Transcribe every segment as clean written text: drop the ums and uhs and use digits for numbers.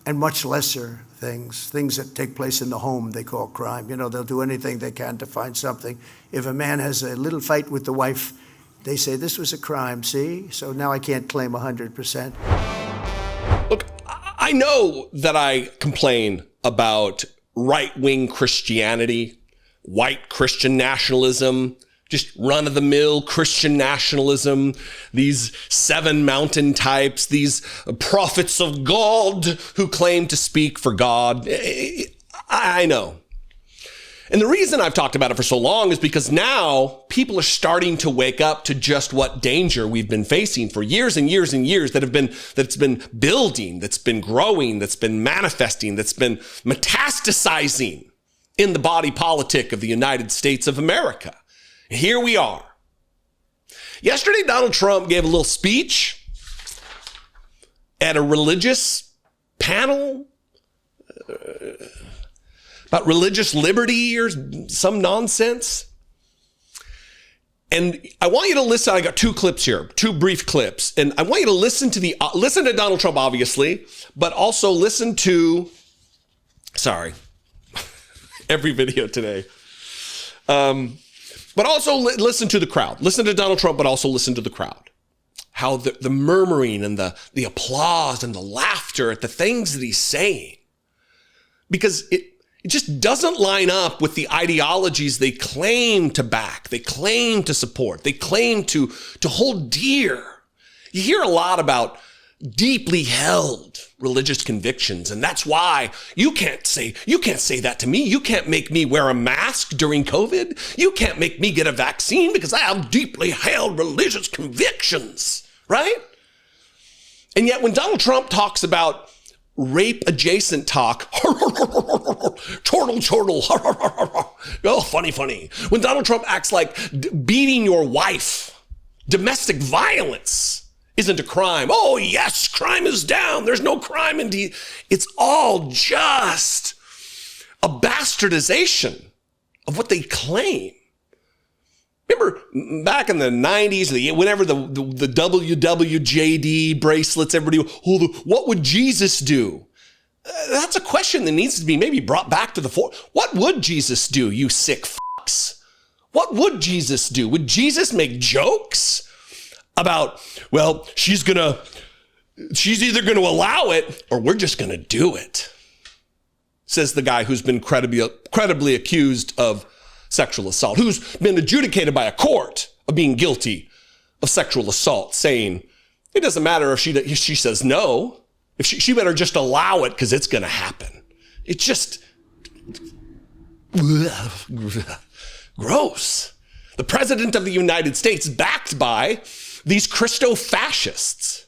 and much lesser things that take place in the home they call crime. You know, they'll do anything they can to find something. If a man has a little fight with the wife, they say, this was a crime, see? So now I can't claim 100%. Look, I know that I complain about right-wing Christianity, white Christian nationalism, just run-of-the-mill Christian nationalism, these seven mountain types, these prophets of God who claim to speak for God. I know. And the reason I've talked about it for so long is because now people are starting to wake up to just what danger we've been facing for years and years and years that's been building, that's been growing, that's been manifesting, that's been metastasizing in the body politic of the United States of America. Here we are. Yesterday, Donald Trump gave a little speech at a religious panel about religious liberty or some nonsense. And I want you to listen. I got two clips here, two brief clips. And I want you to listen to Donald Trump, obviously, but also listen to, every video today. But also listen to the crowd. Listen to Donald Trump, but also listen to the crowd. How the murmuring and the applause and the laughter at the things that he's saying. Because it just doesn't line up with the ideologies they claim to back, they claim to support, they claim to hold dear. You hear a lot about deeply held religious convictions, and that's why you can't say that to me. You can't make me wear a mask during COVID. You can't make me get a vaccine because I have deeply held religious convictions, right? And yet when Donald Trump talks about rape adjacent talk, chortle, oh, funny. When Donald Trump acts like beating your wife, domestic violence isn't a crime. Oh, yes, crime is down. There's no crime indeed. It's all just a bastardization of what they claim. Remember back in the 90s, whenever the WWJD bracelets, everybody, what would Jesus do? That's a question that needs to be maybe brought back to the fore. What would Jesus do, you sick fucks? What would Jesus do? Would Jesus make jokes about, well, she's either going to allow it or we're just going to do it, says the guy who's been credibly accused of sexual assault, who's been adjudicated by a court of being guilty of sexual assault, saying it doesn't matter if she says no, if she better just allow it because it's going to happen. It's just gross. The president of the United States backed by these Christo-fascists.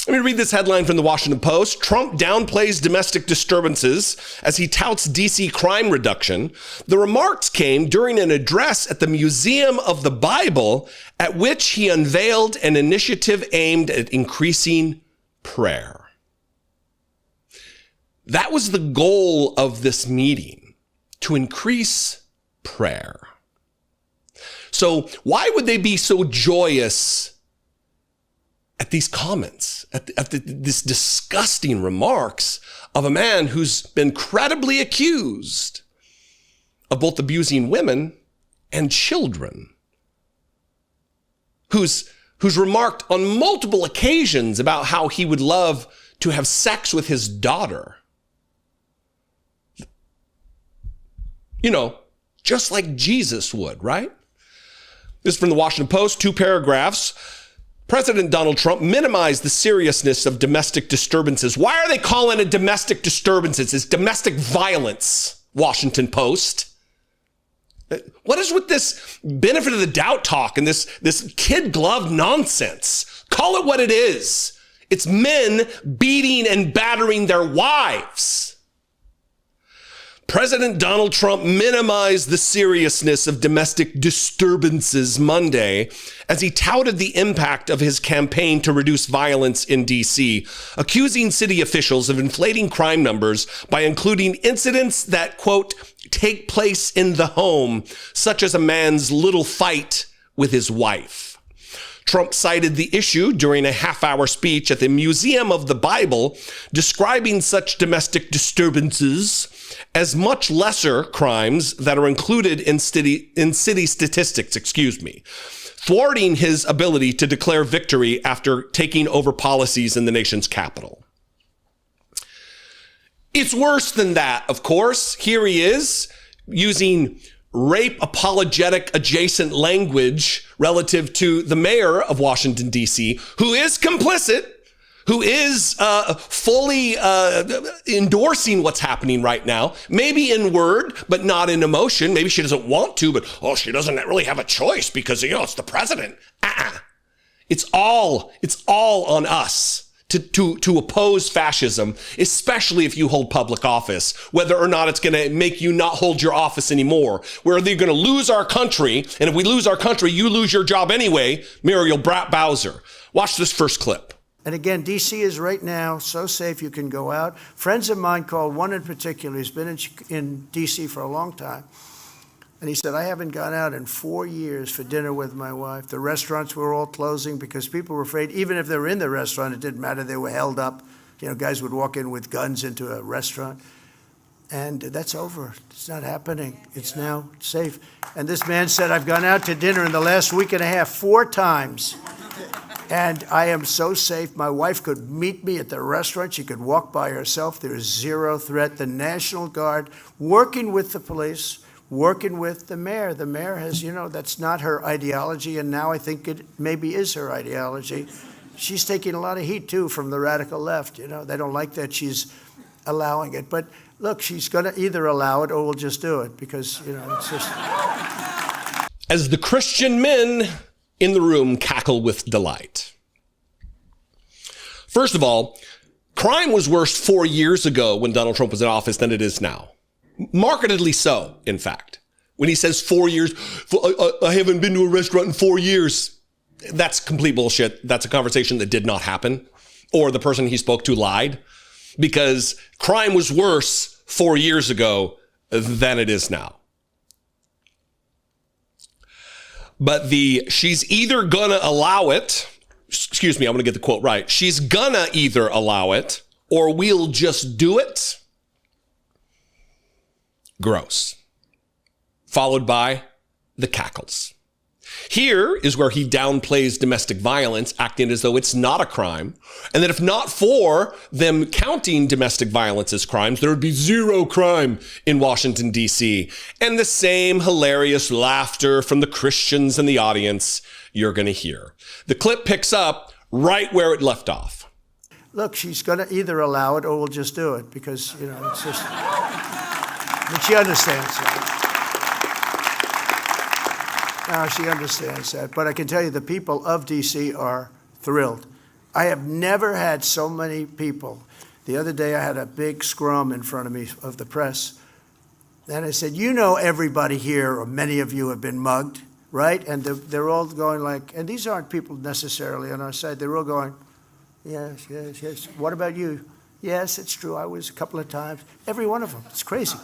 Let me read this headline from the Washington Post. Trump downplays domestic disturbances as he touts DC crime reduction. The remarks came during an address at the Museum of the Bible, at which he unveiled an initiative aimed at increasing prayer. That was the goal of this meeting, to increase prayer. So why would they be so joyous at these comments, at this disgusting remarks of a man who's been credibly accused of both abusing women and children, who's remarked on multiple occasions about how he would love to have sex with his daughter? You know, just like Jesus would, right? This is from the Washington Post, 2 paragraphs. President Donald Trump minimized the seriousness of domestic disturbances. Why are they calling it domestic disturbances? It's domestic violence, Washington Post. What is with this benefit of the doubt talk and this kid glove nonsense? Call it what it is. It's men beating and battering their wives. President Donald Trump minimized the seriousness of domestic disturbances Monday as he touted the impact of his campaign to reduce violence in D.C., accusing city officials of inflating crime numbers by including incidents that, quote, take place in the home, such as a man's little fight with his wife. Trump cited the issue during a half-hour speech at the Museum of the Bible, describing such domestic disturbances as much lesser crimes that are included in city statistics, thwarting his ability to declare victory after taking over policies in the nation's capital. It's worse than that, of course. Here he is using rape apologetic adjacent language relative to the mayor of Washington, D.C., who is complicit, who is fully endorsing what's happening right now, maybe in word, but not in emotion. Maybe she doesn't want to, but, she doesn't really have a choice because, it's the president. It's all on us to oppose fascism, especially if you hold public office, whether or not it's going to make you not hold your office anymore. We're either going to lose our country, and if we lose our country, you lose your job anyway, Muriel Bowser. Watch this first clip. And again, D.C. is right now so safe you can go out. Friends of mine called, one in particular, who's been in D.C. for a long time. And he said, I haven't gone out in 4 years for dinner with my wife. The restaurants were all closing because people were afraid, even if they were in the restaurant, it didn't matter. They were held up. Guys would walk in with guns into a restaurant. And that's over. It's not happening. It's now safe. And this man said, I've gone out to dinner in the last week and a half 4 times. And I am so safe. My wife could meet me at the restaurant. She could walk by herself. There is zero threat. The National Guard working with the police, working with the mayor. The mayor has, that's not her ideology, and now I think it maybe is her ideology. She's taking a lot of heat, too, from the radical left. They don't like that she's allowing it. But look, she's going to either allow it or we'll just do it because, it's just... As the Christian men in the room cackle with delight. First of all, crime was worse 4 years ago when Donald Trump was in office than it is now. Markedly so, in fact. When he says 4 years, I haven't been to a restaurant in 4 years. That's complete bullshit. That's a conversation that did not happen. Or the person he spoke to lied. Because crime was worse 4 years ago than it is now. But she's either gonna allow it, I'm gonna get the quote right. She's gonna either allow it or we'll just do it. Gross. Followed by the cackles. Here is where he downplays domestic violence, acting as though it's not a crime. And that if not for them counting domestic violence as crimes, there would be zero crime in Washington, D.C. And the same hilarious laughter from the Christians in the audience you're going to hear. The clip picks up right where it left off. Look, she's going to either allow it or we'll just do it because, it's just... But she understands that. No, she understands that. But I can tell you the people of D.C. are thrilled. I have never had so many people. The other day I had a big scrum in front of me of the press. And I said, everybody here, or many of you have been mugged, right? And they're all going like, and these aren't people necessarily on our side. They're all going, yes, yes, yes. What about you? Yes, it's true. I was a couple of times. Every one of them. It's crazy.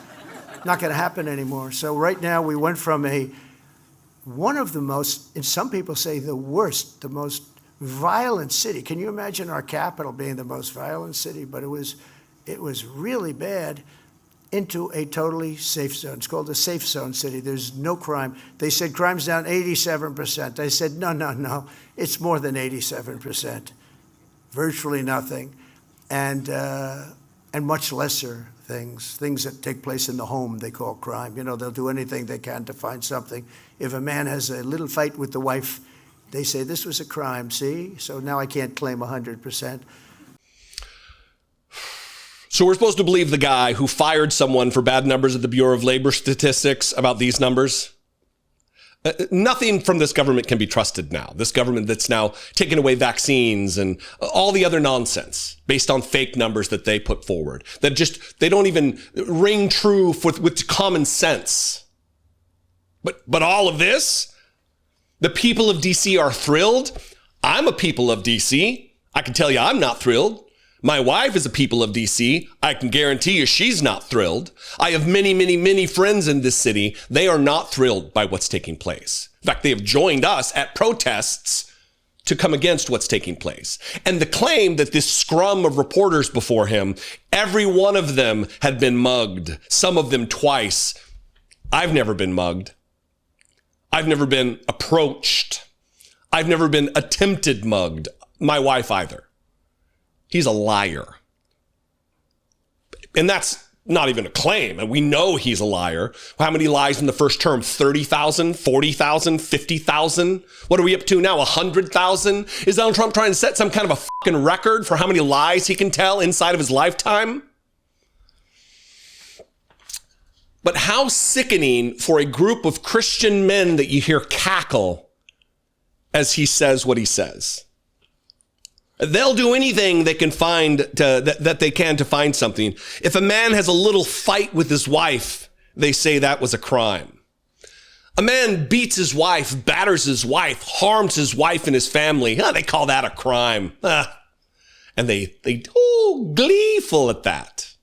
Not going to happen anymore. So right now we went from one of the most, and some people say the worst, the most violent city. Can you imagine our capital being the most violent city? But it was really bad, into a totally safe zone. It's called a safe zone city. There's no crime. They said crime's down 87%. I said, no. It's more than 87%. Virtually nothing. And much lesser things that take place in the home they call crime. They'll do anything they can to find something. If a man has a little fight with the wife, they say, this was a crime, see? So now I can't claim 100%. So we're supposed to believe the guy who fired someone for bad numbers at the Bureau of Labor Statistics about these numbers? Nothing from this government can be trusted now. This government that's now taken away vaccines and all the other nonsense based on fake numbers that they put forward. They don't even ring true with common sense. But all of this, the people of DC are thrilled. I'm a people of DC. I can tell you I'm not thrilled. My wife is a people of DC. I can guarantee you she's not thrilled. I have many, many, many friends in this city. They are not thrilled by what's taking place. In fact, they have joined us at protests to come against what's taking place. And the claim that this scrum of reporters before him, every one of them had been mugged, some of them twice. I've never been mugged. I've never been approached. I've never been attempted mugged. My wife either. He's a liar. And that's not even a claim. And we know he's a liar. How many lies in the first term? 30,000, 40,000, 50,000? What are we up to now? 100,000? Is Donald Trump trying to set some kind of a fucking record for how many lies he can tell inside of his lifetime? But how sickening for a group of Christian men that you hear cackle as he says what he says. They'll do anything they can find that they can to find something. If a man has a little fight with his wife, they say that was a crime. A man beats his wife, batters his wife, harms his wife and his family. They call that a crime. And they gleeful at that.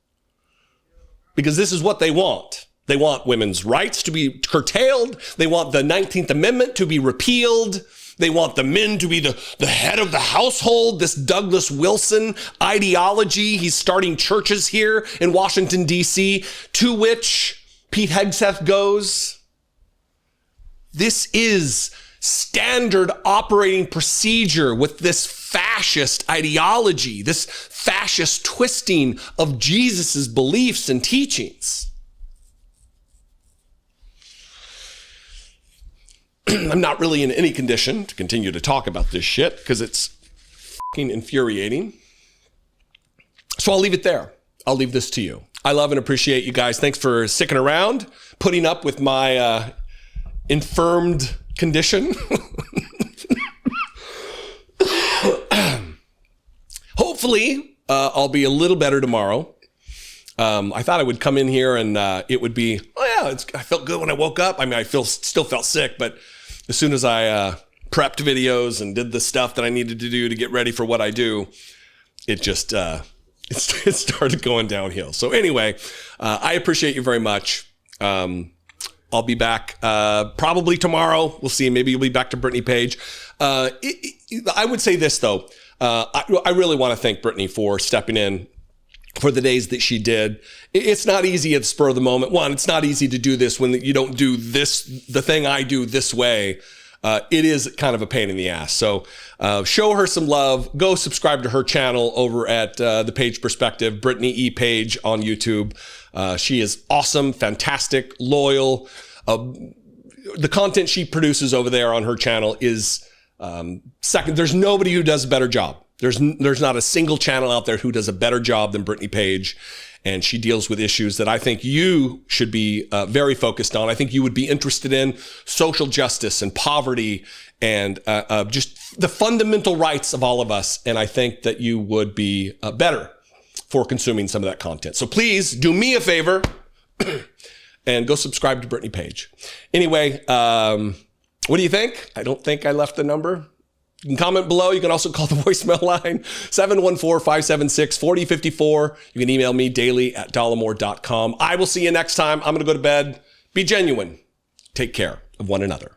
Because this is what they want. They want women's rights to be curtailed. They want the 19th Amendment to be repealed. They want the men to be the head of the household, this Douglas Wilson ideology. He's starting churches here in Washington, D.C., to which Pete Hegseth goes. This is standard operating procedure with this fascist ideology, this fascist twisting of Jesus's beliefs and teachings. I'm not really in any condition to continue to talk about this shit because it's fucking infuriating. So I'll leave it there. I'll leave this to you. I love and appreciate you guys. Thanks for sticking around, putting up with my infirmed condition. Hopefully, I'll be a little better tomorrow. I thought I would come in here and it would be, I felt good when I woke up. I mean, still felt sick, but as soon as I prepped videos and did the stuff that I needed to do to get ready for what I do, it just, it started going downhill. So anyway, I appreciate you very much. I'll be back probably tomorrow. We'll see. Maybe you'll be back to Brittany Page. I would say this, though. I really want to thank Brittany for stepping in for the days that she did. It's not easy at the spur of the moment. One, it's not easy to do this when you don't do this, the thing I do this way. It is kind of a pain in the ass. So show her some love. Go subscribe to her channel over at The Page Perspective, Brittany E. Page on YouTube. She is awesome, fantastic, loyal. The content she produces over there on her channel is second. There's nobody who does a better job. There's not a single channel out there who does a better job than Brittany Page. And she deals with issues that I think you should be very focused on. I think you would be interested in social justice and poverty and just the fundamental rights of all of us. And I think that you would be better for consuming some of that content. So please do me a favor and go subscribe to Brittany Page. Anyway, what do you think? I don't think I left the number. You can comment below. You can also call the voicemail line, 714-576-4054. You can email me daily@dollemore.com. I will see you next time. I'm going to go to bed. Be genuine. Take care of one another.